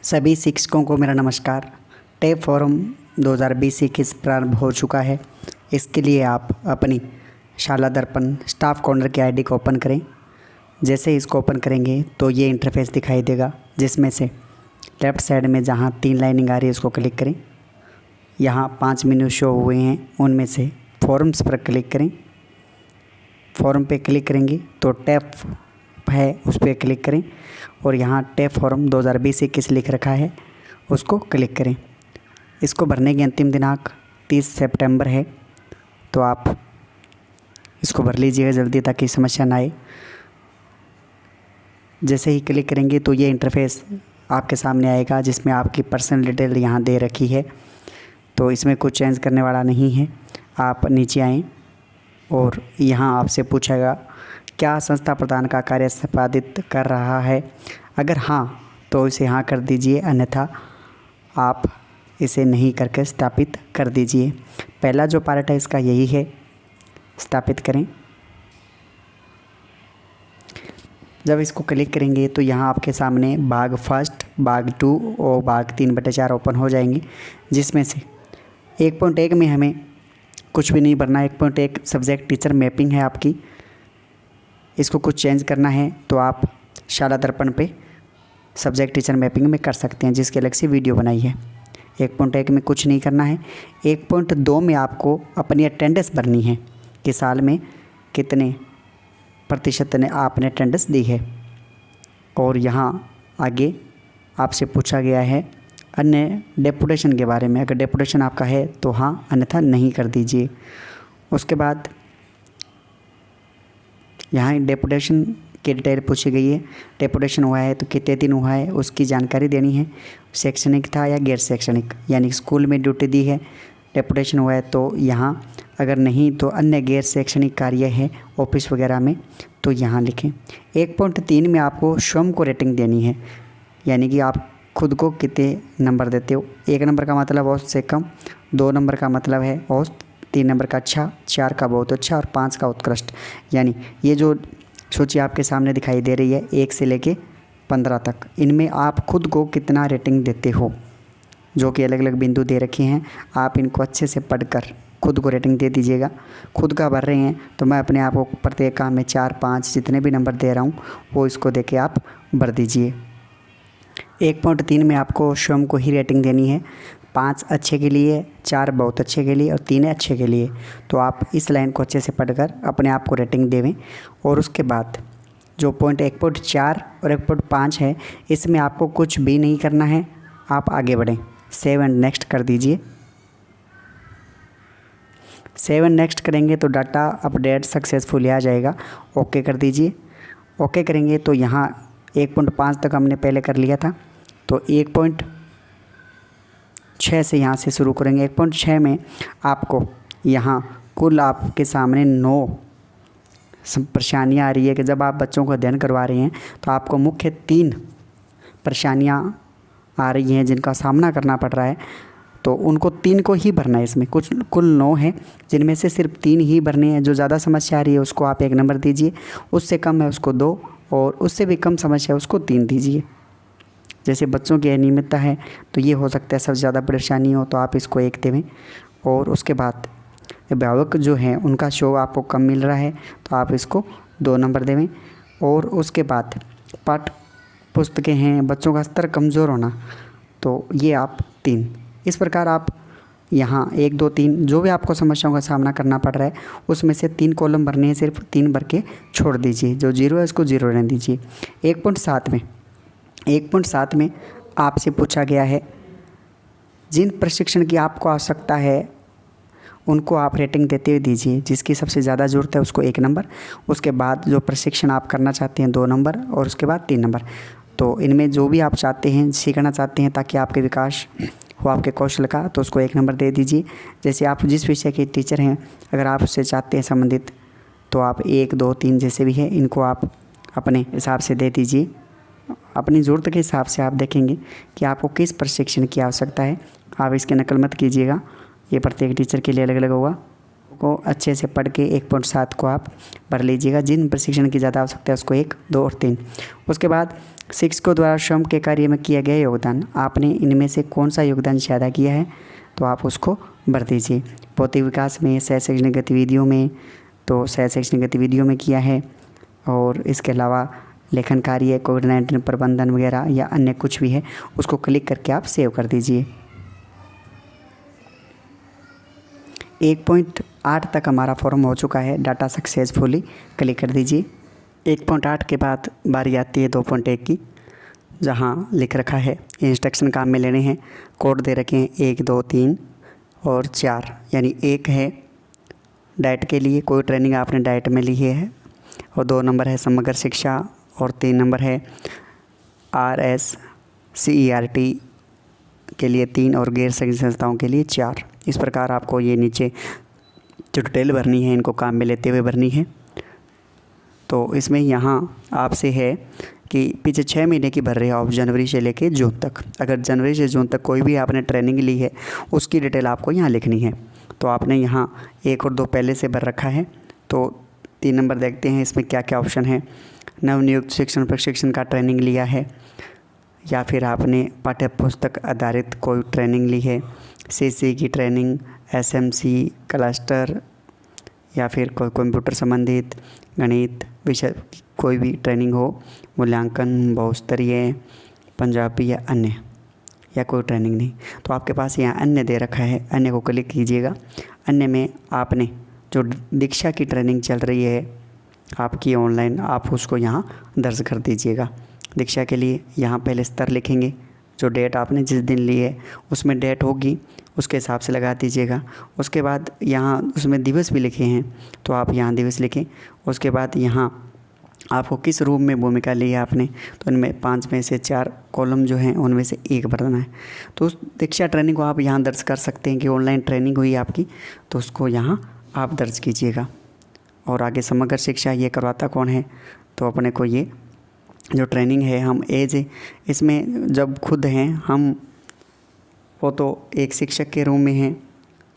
सभी शिक्षकों को मेरा नमस्कार। टेप फॉरम 2020-21 प्रारंभ हो चुका है। इसके लिए आप अपनी शाला दर्पण स्टाफ कॉर्नर की आईडी को ओपन करें। जैसे ही इसको ओपन करेंगे तो ये इंटरफेस दिखाई देगा, जिसमें से लेफ़्ट साइड में जहां 3 लाइनिंग आ रही है उसको क्लिक करें। यहां 5 मेन्यू शो हुए हैं, उनमें से फॉरम्स पर क्लिक करें। फॉरम पे क्लिक करेंगे तो टैप है उस पर क्लिक करें और यहाँ टेप फॉरम 2020-21 लिख रखा है, उसको क्लिक करें। इसको भरने की अंतिम दिनांक 30 सितंबर है, तो आप इसको भर लीजिएगा जल्दी ताकि समस्या ना आए। जैसे ही क्लिक करेंगे तो ये इंटरफेस आपके सामने आएगा, जिसमें आपकी पर्सनल डिटेल यहाँ दे रखी है, तो इसमें कुछ चेंज करने वाला नहीं है। आप नीचे आएँ और यहाँ आपसे पूछेगा क्या संस्था प्रदान का कार्य संपादित कर रहा है। अगर हाँ तो इसे हाँ कर दीजिए, अन्यथा आप इसे नहीं करके स्थापित कर दीजिए। पहला जो पार्ट है इसका यही है, स्थापित करें। जब इसको क्लिक करेंगे तो यहाँ आपके सामने भाग फर्स्ट, भाग 2 और भाग 3/4 ओपन हो जाएंगे, जिसमें से 1.1 में हमें कुछ भी नहीं भरना। 1.1 सब्जेक्ट टीचर मैपिंग है आपकी, इसको कुछ चेंज करना है तो आप शाला दर्पण पे सब्जेक्ट टीचर मैपिंग में कर सकते हैं, जिसकी अलग से वीडियो बनाई है। 1.1 में कुछ नहीं करना है। 1.2 में आपको अपनी अटेंडेंस भरनी है कि साल में कितने प्रतिशत ने आपने अटेंडेंस दी है। और यहाँ आगे आपसे पूछा गया है अन्य डेपुटेशन के बारे में। अगर डेपुटेशन आपका है तो हाँ, अन्यथा नहीं कर दीजिए। उसके बाद यहाँ डेपुटेशन की डिटेल पूछी गई है। डेपुटेशन हुआ है तो कितने दिन हुआ है उसकी जानकारी देनी है। शैक्षणिक था या गैर शैक्षणिक, यानी स्कूल में ड्यूटी दी है। डेपुटेशन हुआ है तो यहाँ, अगर नहीं तो अन्य गैर शैक्षणिक कार्य है ऑफिस वगैरह में, तो यहाँ लिखें। 1.3 में आपको स्वयं को रेटिंग देनी है, यानी कि आप खुद को कितने नंबर देते हो। 1 नंबर का मतलब औसत से कम, 2 नंबर का मतलब है औसत, 3 नंबर का अच्छा, 4 का बहुत अच्छा और 5 का उत्कृष्ट। यानी ये जो सूची आपके सामने दिखाई दे रही है 1 से लेके 15 तक, इनमें आप खुद को कितना रेटिंग देते हो, जो कि अलग अलग बिंदु दे रखे हैं। आप इनको अच्छे से पढ़कर खुद को रेटिंग दे दीजिएगा। खुद का भर रहे हैं तो मैं अपने आप को प्रत्येक काम में 4, 5 जितने भी नंबर दे रहा हूँ वो इसको दे के आप भर दीजिए। 1.3 में आपको स्वयं को ही रेटिंग देनी है। 5 अच्छे के लिए, 4 बहुत अच्छे के लिए और 3 अच्छे के लिए। तो आप इस लाइन को अच्छे से पढ़कर अपने आप को रेटिंग देवें। और उसके बाद जो पॉइंट 1.4 और 1.5 है, इसमें आपको कुछ भी नहीं करना है, आप आगे बढ़ें। सेव एंड नेक्स्ट कर दीजिए। सेव एंड नेक्स्ट करेंगे तो डाटा अपडेट सक्सेसफुली आ जाएगा। ओके कर दीजिए। ओके करेंगे तो यहाँ 1.5 तक हमने पहले कर लिया था, तो 1.6 से यहाँ से शुरू करेंगे। 1.6 में आपको यहाँ कुल आपके सामने 9 परेशानियाँ आ रही है कि जब आप बच्चों को अध्ययन करवा रहे हैं तो आपको मुख्य 3 परेशानियाँ आ रही हैं जिनका सामना करना पड़ रहा है, तो उनको 3 को ही भरना है। इसमें कुल 9 हैं, जिनमें से सिर्फ 3 ही भरने हैं। जो ज़्यादा समस्या आ रही है उसको आप 1 नंबर दीजिए, उससे कम है उसको 2, और उससे भी कम समस्या है उसको 3 दीजिए। जैसे बच्चों की अनियमितता है तो ये हो सकता है सबसे ज़्यादा परेशानी हो, तो आप इसको 1 देवें। और उसके बाद अभिभावक जो हैं उनका शो आपको कम मिल रहा है तो आप इसको 2 नंबर देवें। और उसके बाद पाठ्य पुस्तकें हैं, बच्चों का स्तर कमज़ोर होना, तो ये आप 3। इस प्रकार आप यहाँ 1, 2, 3 जो भी आपको समस्याओं का सामना करना पड़ रहा है उसमें से 3 कॉलम भरने हैं, सिर्फ 3 भर के छोड़ दीजिए। जो 0 है उसको 0 रहने दीजिए। 1.7 में आपसे पूछा गया है जिन प्रशिक्षण की आपको आवश्यकता है उनको आप रेटिंग देते हुए दीजिए। जिसकी सबसे ज़्यादा ज़रूरत है उसको 1 नंबर, उसके बाद जो प्रशिक्षण आप करना चाहते हैं 2 नंबर, और उसके बाद 3 नंबर। तो इनमें जो भी आप चाहते हैं, सीखना चाहते हैं ताकि आपके विकास हो आपके कौशल का, तो उसको 1 नंबर दे दीजिए। जैसे आप जिस विषय के टीचर हैं, अगर आप उससे चाहते हैं संबंधित, तो आप 1, 2, 3 जैसे भी है इनको आप अपने हिसाब से दे दीजिए। अपनी ज़रूरत के हिसाब से आप देखेंगे कि आपको किस प्रशिक्षण की आवश्यकता है। आप इसकी नकल मत कीजिएगा, ये प्रत्येक टीचर के लिए अलग अलग होगा। को अच्छे से पढ़ के 1.7 को आप भर लीजिएगा। जिन प्रशिक्षण की ज़्यादा आवश्यकता है उसको 1, 2 और 3। उसके बाद शिक्षकों द्वारा श्रम के कार्य में किया गया योगदान, आपने इनमें से कौन सा योगदान ज़्यादा किया है, तो आप उसको भर दीजिए। भौतिक विकास में, सह शैक्षणिक गतिविधियों में, तो सह शैक्षणिक गतिविधियों में किया है। और इसके अलावा लेखन कार्य, कोविड-19 प्रबंधन वगैरह या अन्य कुछ भी है, उसको क्लिक करके आप सेव कर दीजिए। 1.8 तक हमारा फॉर्म हो चुका है, डाटा सक्सेसफुली, क्लिक कर दीजिए। 1.8 के बाद बारी आती है 2.1 की, जहां लिख रखा है इंस्ट्रक्शन काम में लेने हैं। कोड दे रखे हैं 1, 2, 3 और 4, यानी 1 है डाइट के लिए, कोई ट्रेनिंग आपने डाइट में ली है, और 2 नंबर है समग्र शिक्षा, और 3 नंबर है RSCERT के लिए 3 और गैर शैक्षणिक संस्थाओं के लिए 4। इस प्रकार आपको ये नीचे जो डिटेल भरनी है, इनको काम में लेते हुए भरनी है। तो इसमें यहाँ आपसे है कि पीछे 6 महीने की भर रहे हो आप, जनवरी से लेके जून तक। अगर जनवरी से जून तक कोई भी आपने ट्रेनिंग ली है, उसकी डिटेल आपको यहाँ लिखनी है। तो आपने यहाँ 1 और 2 पहले से भर रखा है। तो 3 नंबर देखते हैं इसमें क्या क्या ऑप्शन है। नवनियुक्त शिक्षण प्रशिक्षण का ट्रेनिंग लिया है, या फिर आपने पाठ्य पुस्तक आधारित कोई ट्रेनिंग ली है, CC की ट्रेनिंग, SMC क्लस्टर, या फिर कोई कंप्यूटर संबंधित, गणित विषय कोई भी ट्रेनिंग हो, मूल्यांकन, बहुस्तरीय, पंजाबी या अन्य, या कोई ट्रेनिंग नहीं, तो आपके पास यहाँ अन्य दे रखा है, अन्य को क्लिक कीजिएगा। अन्य में आपने जो दीक्षा की ट्रेनिंग चल रही है आपकी ऑनलाइन, आप उसको यहाँ दर्ज कर दीजिएगा। दीक्षा के लिए यहाँ पहले स्तर लिखेंगे, जो डेट आपने जिस दिन ली है उसमें डेट होगी, उसके हिसाब से लगा दीजिएगा। उसके बाद यहाँ उसमें दिवस भी लिखे हैं, तो आप यहाँ दिवस लिखें। उसके बाद यहाँ आपको किस रूप में भूमिका ली है आपने, तो इनमें 5 में से 4 कॉलम जो हैं उनमें से 1 भरना है। तो उस दीक्षा ट्रेनिंग को आप यहाँ दर्ज कर सकते हैं कि ऑनलाइन ट्रेनिंग हुई आपकी, तो उसको यहाँ आप दर्ज कीजिएगा। और आगे समग्र शिक्षा ये करवाता कौन है, तो अपने को ये जो ट्रेनिंग है हम एज इसमें जब खुद हैं हम, वो तो एक शिक्षक के रूम में हैं,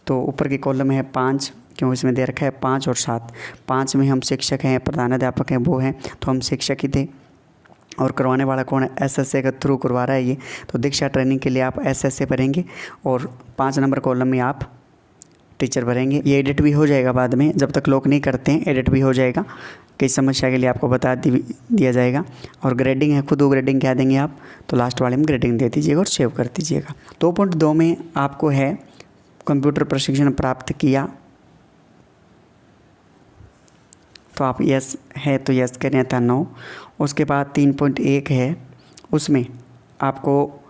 तो ऊपर की कॉलम है 5, क्यों इसमें दे रखा है 5 और 7। 5 में हम शिक्षक हैं, प्रधानाध्यापक हैं, वो हैं, तो हम शिक्षक ही थे। और करवाने वाला कौन है, SSA के थ्रू करवा रहा है ये, तो दीक्षा ट्रेनिंग के लिए आप SSA भरेंगे, और 5 नंबर कॉलम में आप टीचर भरेंगे। ये एडिट भी हो जाएगा बाद में, जब तक लोग नहीं करते हैं एडिट भी हो जाएगा, किस समस्या के लिए आपको बता दिया जाएगा। और ग्रेडिंग है, खुद ग्रेडिंग क्या देंगे आप, तो लास्ट वाले में ग्रेडिंग दे दीजिएगा और सेव कर दीजिएगा। 2.2 में आपको है कंप्यूटर प्रशिक्षण प्राप्त किया, तो आप यस है तो यस करें, था 9। उसके बाद 3.1 है, उसमें आपको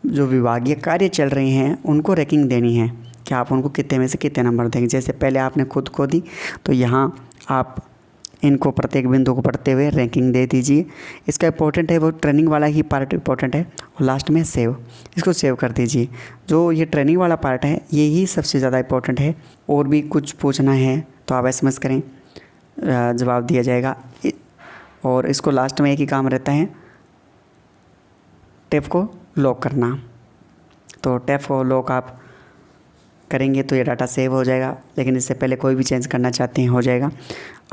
जो विभागीय कार्य चल रहे हैं उनको रैंकिंग देनी है कि आप उनको कितने में से कितने नंबर देंगे। जैसे पहले आपने खुद को दी, तो यहाँ आप इनको प्रत्येक बिंदु को पढ़ते हुए रैंकिंग दे दीजिए। इसका इंपॉर्टेंट है वो ट्रेनिंग वाला ही पार्ट इंपॉर्टेंट है, और लास्ट में सेव, इसको सेव कर दीजिए। जो ये ट्रेनिंग वाला पार्ट है ये ही सबसे ज़्यादा इंपॉर्टेंट है। और भी कुछ पूछना है तो आप SMS करें, जवाब दिया जाएगा। और इसको लास्ट में एक ही काम रहता है, टैब को लॉक करना। तो टैब को लॉक आप करेंगे तो ये डाटा सेव हो जाएगा, लेकिन इससे पहले कोई भी चेंज करना चाहते हैं हो जाएगा।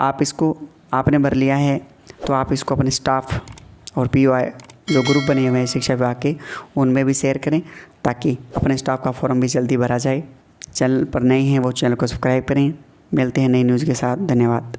आप इसको आपने भर लिया है, तो आप इसको अपने स्टाफ और POI जो ग्रुप बने हुए हैं शिक्षा विभाग के, उनमें भी शेयर करें, ताकि अपने स्टाफ का फॉर्म भी जल्दी भरा जाए। चैनल पर नए हैं वो चैनल को सब्सक्राइब करें। मिलते हैं नई न्यूज़ के साथ, धन्यवाद।